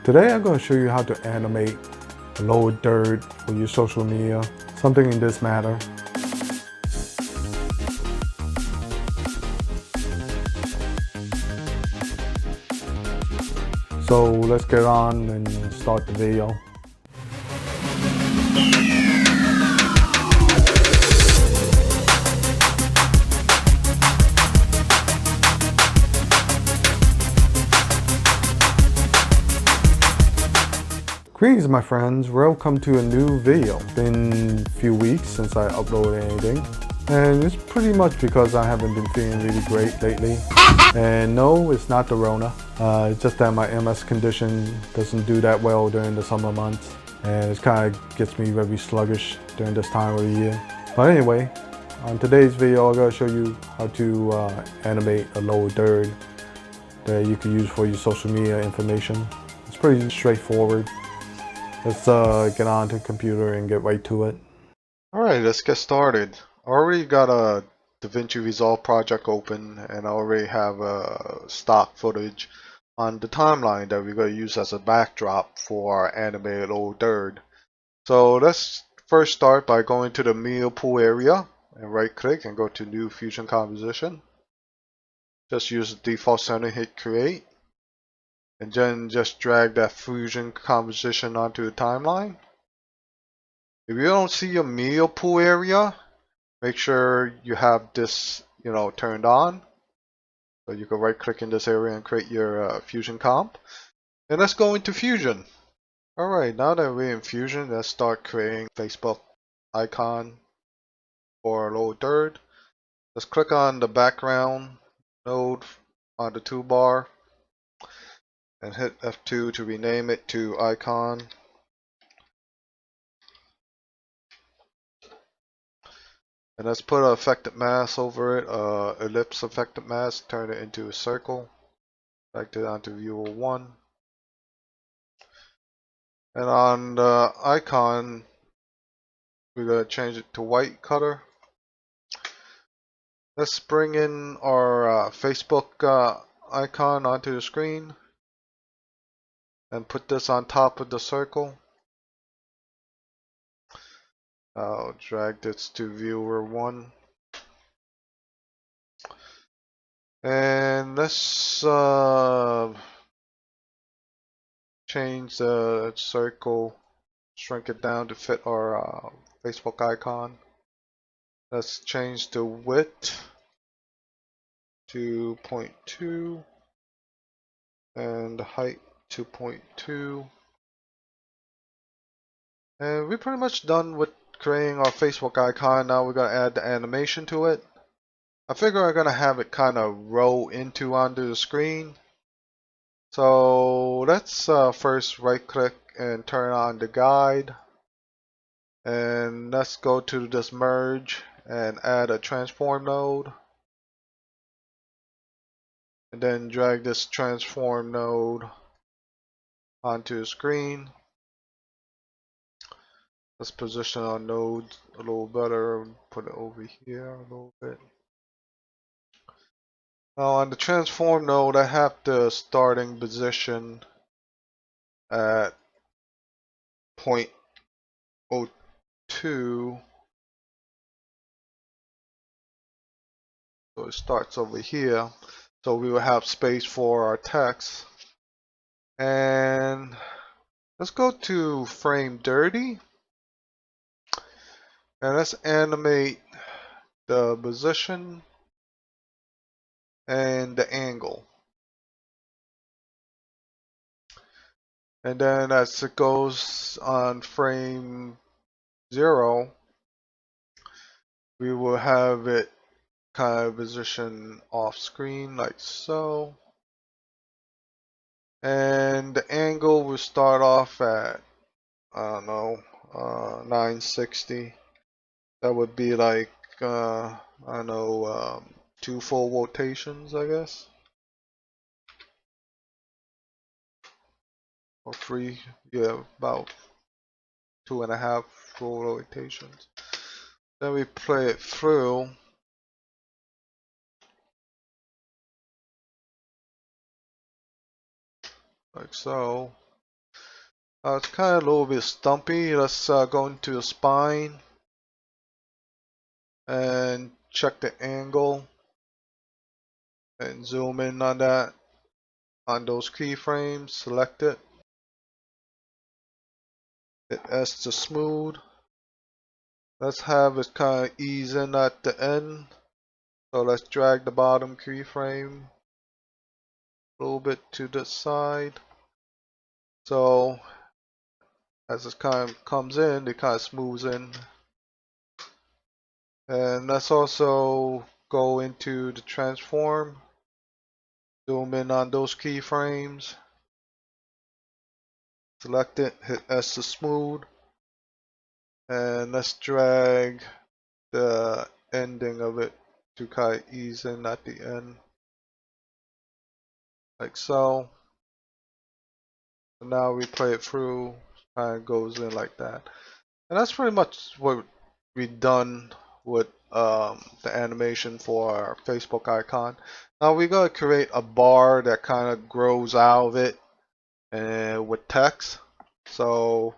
Today I'm going to show you how to animate a lower third for your social media, something in this matter. So let's get on and start the video. Greetings my friends, welcome to a new video. Been a few weeks since I uploaded anything, and it's pretty much because I haven't been feeling really great lately. And no, it's not the Rona, it's just that my MS condition doesn't do that well during the summer months, and it kind of gets me very sluggish during this time of the year. But anyway, on today's video I'm going to show you how to animate a lower third that you can use for your social media information. It's pretty straightforward. Let's get on to the computer and get right to it. Alright, let's get started. I already got a DaVinci Resolve project open, and I already have stock footage on the timeline that we're going to use as a backdrop for our animated lower third. So let's first start by going to the media pool area and right click and go to New Fusion Composition. Just use the default setting, hit create. And then just drag that fusion composition onto the timeline. If you don't see your media pool area, make sure you have this, turned on. So you can right click in this area and create your fusion comp. And let's go into Fusion. Alright, now that we're in Fusion, let's start creating Facebook icon for lower third. Let's click on the background node on the toolbar and hit F2 to rename it to icon. And let's put an affected mask over it, ellipse affected mask, turn it into a circle. Drag it onto viewer 1. And on the icon, we're going to change it to white color. Let's bring in our Facebook icon onto the screen and put this on top of the circle. I'll drag this to viewer 1. And let's change the circle, shrink it down to fit our Facebook icon. Let's change the width to 0.2 and the height to 0.2. And we're pretty much done with creating our Facebook icon. Now we're going to add the animation to it. I figure I'm going to have it kind of roll onto the screen. So let's first right click and turn on the guide. And let's go to this merge and add a transform node. And then drag this transform node onto the screen. Let's position our node a little better and put it over here a little bit. Now on the transform node, I have the starting position at 0.02. So it starts over here. So we will have space for our text. And let's go to frame 30. And let's animate the position and the angle. And then as it goes on frame 0, we will have it kind of position off screen like so. And the angle will start off at, I don't know, 960. That would be like, I don't know, 2 full rotations, I guess. Or 3, yeah, about 2.5 full rotations. Then we play it through. Like so. It's kind of a little bit stumpy. Let's go into the spine and check the angle and zoom in on that, on those keyframes. Select it. Hit S to smooth. Let's have it kind of ease in at the end. So let's drag the bottom keyframe a little bit to the side. So as it kind of comes in, it kind of smooths in. And let's also go into the transform. Zoom in on those keyframes. Select it, hit S to smooth. And let's drag the ending of it to kind of ease in at the end. Like so. Now we play it through, kind of goes in like that. And that's pretty much what we've done with the animation for our Facebook icon. Now we're going to create a bar that kind of grows out of it and with text. So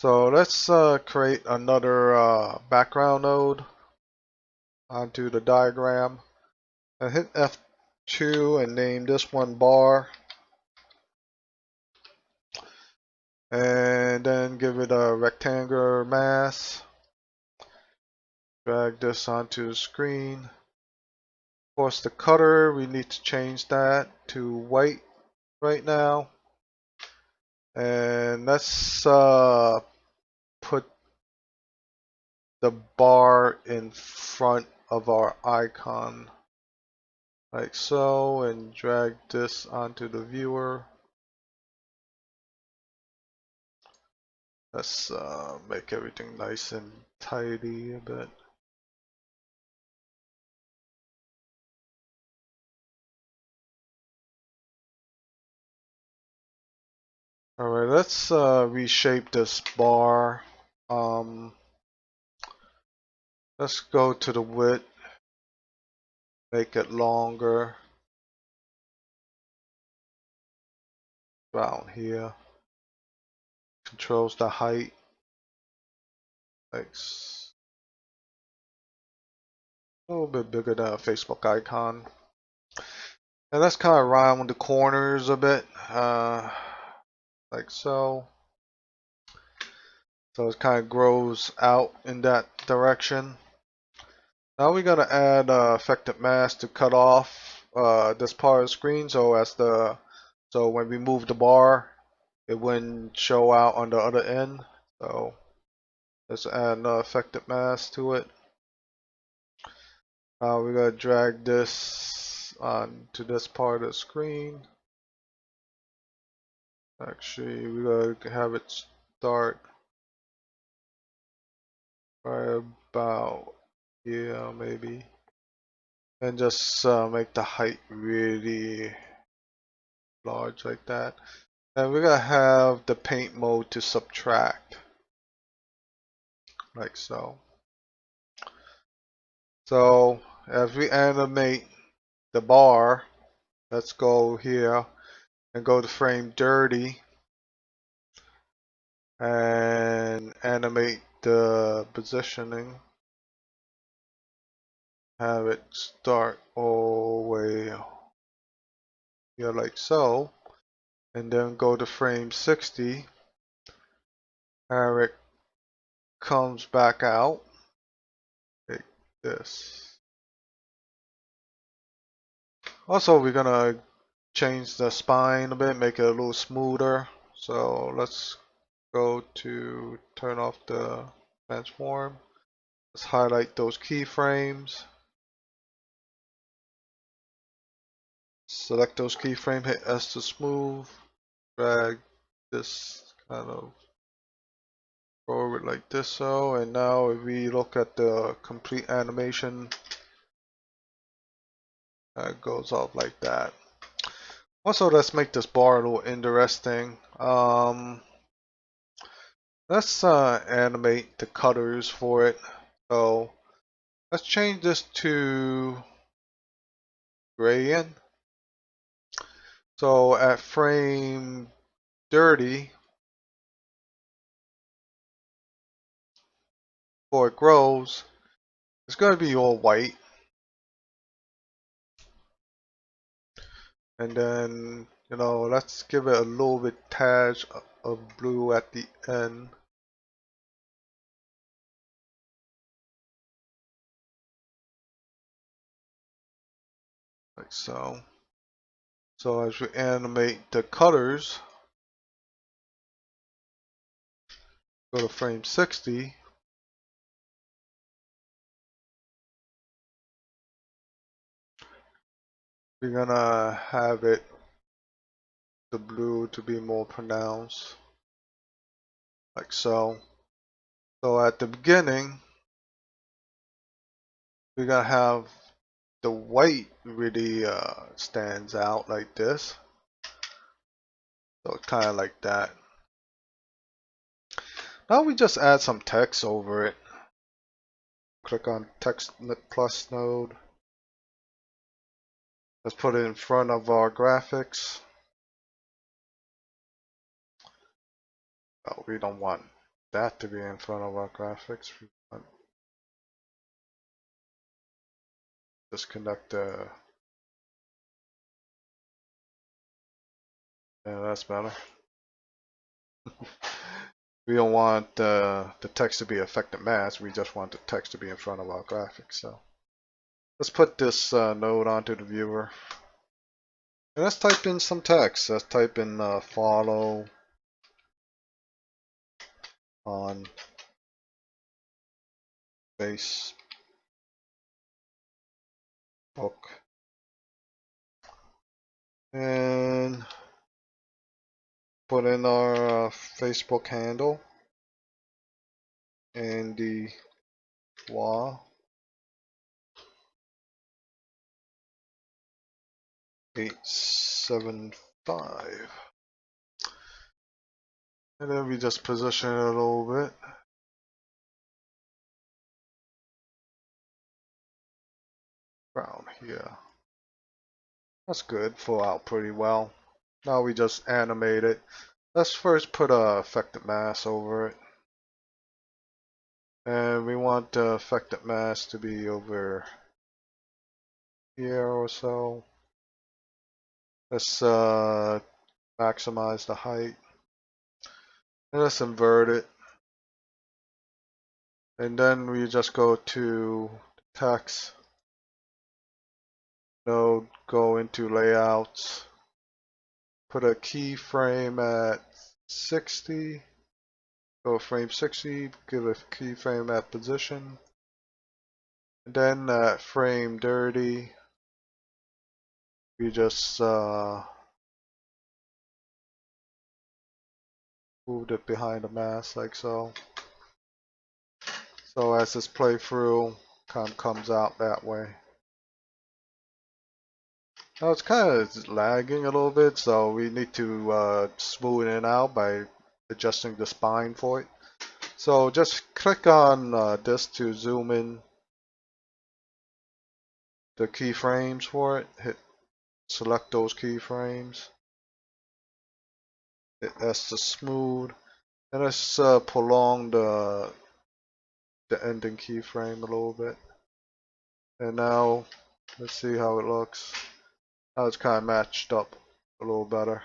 let's create another background node onto the diagram. And hit F2 and name this one bar. And then give it a rectangular mass. Drag this onto the screen. Of course, the cutter, we need to change that to white right now. And let's put the bar in front of our icon like so, and drag this onto the viewer. Let's make everything nice and tidy a bit. Alright, let's reshape this bar. Let's go to the width, make it longer. Around here. Controls the height. Like a little bit bigger than a Facebook icon. And let's kind of round the corners a bit. Like so. So it kind of grows out in that direction. Now we gotta add affected mask to cut off this part of the screen, so when we move the bar, it wouldn't show out on the other end. So let's add an affected mask to it. Now we're gonna drag this onto this part of the screen. Actually, we're gonna have it start right about here, maybe, and just make the height really large like that. And we're gonna have the paint mode to subtract, like so. So as we animate the bar, let's go here and go to frame 30 and animate the positioning. Have it start all the way here like so, and then go to frame 60. Have it comes back out like this. Also, we're gonna change the spine a bit, make it a little smoother. So let's go to turn off the transform. Let's highlight those keyframes. Select those keyframes, hit S to smooth, drag this kind of forward like this, so, and now if we look at the complete animation, it goes off like that. Also, let's make this bar a little interesting. Let's animate the cutters for it. So let's change this to gradient. So at frame dirty before it grows. It's going to be all white. And then, let's give it a little bit touch of blue at the end. Like so. So as we animate the colors, go to frame 60. We're gonna have the blue to be more pronounced. Like so. So at the beginning, we're gonna have the white really stands out like this. So kind of like that. Now we just add some text over it. Click on text plus node. Let's put it in front of our graphics. Oh, we don't want that to be in front of our graphics. We want disconnect the. Yeah, that's better. We don't want the text to be affected mask. We just want the text to be in front of our graphics. So let's put this node onto the viewer. And let's type in some text. Let's type in follow on Facebook. And put in our Facebook handle and the wall 875. And then we just position it a little bit. Around here. That's good, full out pretty well. Now we just animate it. Let's first put a affected mask over it. And we want the affected mask to be over here or so. Let's maximize the height. And let's invert it. And then we just go to text node, go into layouts, put a keyframe at 60, go frame 60, give a keyframe at position, and then at frame 30, we just moved it behind the mask like so. So as this playthrough comes out that way. Now it's kind of lagging a little bit, so we need to smooth it out by adjusting the spine for it. So just click on this to zoom in the keyframes for it. Select those keyframes. Hit S to smooth, and let's prolong the ending keyframe a little bit. And now let's see how it looks. Now it's kind of matched up a little better.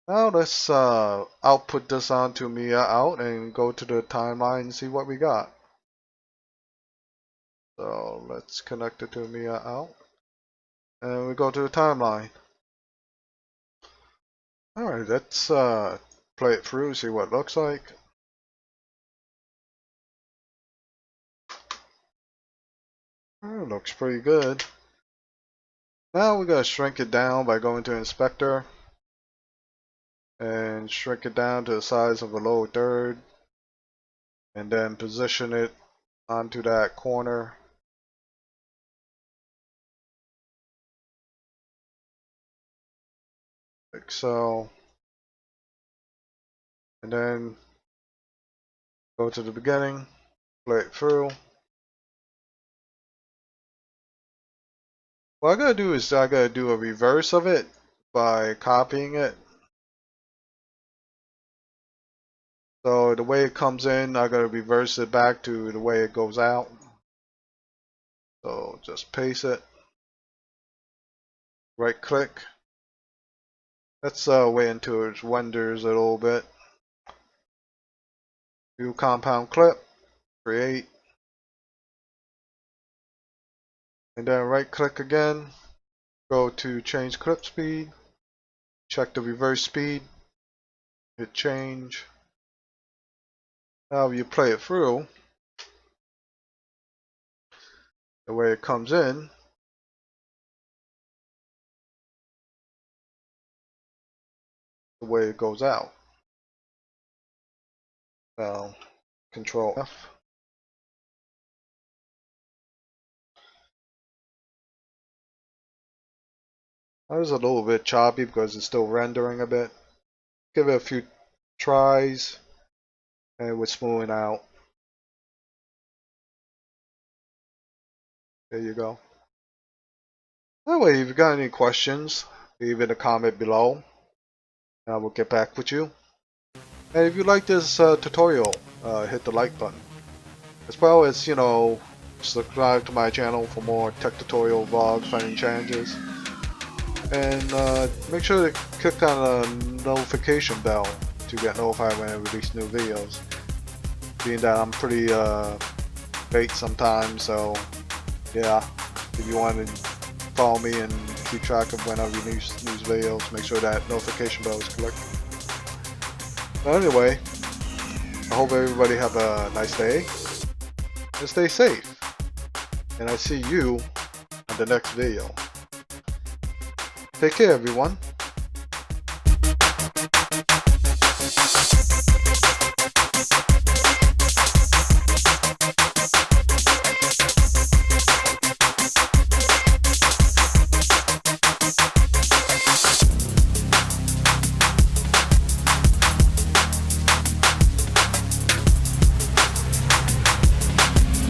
Now let's output this onto Mia out and go to the timeline and see what we got. So let's connect it to Mia out. And we go to the timeline. Alright, let's play it through, see what it looks like. Oh, it looks pretty good. Now we're going to shrink it down by going to Inspector and shrink it down to the size of a lower third, and then position it onto that corner. Like so. And then go to the beginning, play it through. What I gotta do is I gotta do a reverse of it. by copying it. So the way it comes in, I gotta reverse it back to the way it goes out. So just paste it. Right click. Let's wait until it renders a little bit. New compound clip. Create. And then right click again. Go to change clip speed. Check the reverse speed. Hit change. Now you play it through. The way it comes in. The way it goes out. Now Control F. That was a little bit choppy because it's still rendering a bit. Give it a few tries and it would smooth out. There you go. Anyway, if you got any questions, leave it a comment below and I will get back with you. And if you like this tutorial, hit the like button. As well as, you know, subscribe to my channel for more tech tutorial vlogs, finding challenges. And make sure to click on the notification bell to get notified when I release new videos. Being that I'm pretty late sometimes, so yeah, if you want to follow me and keep track of when I release news videos, make sure that notification bell is clicked. But anyway, I hope everybody have a nice day and stay safe. And I see you on the next video. Take care, everyone.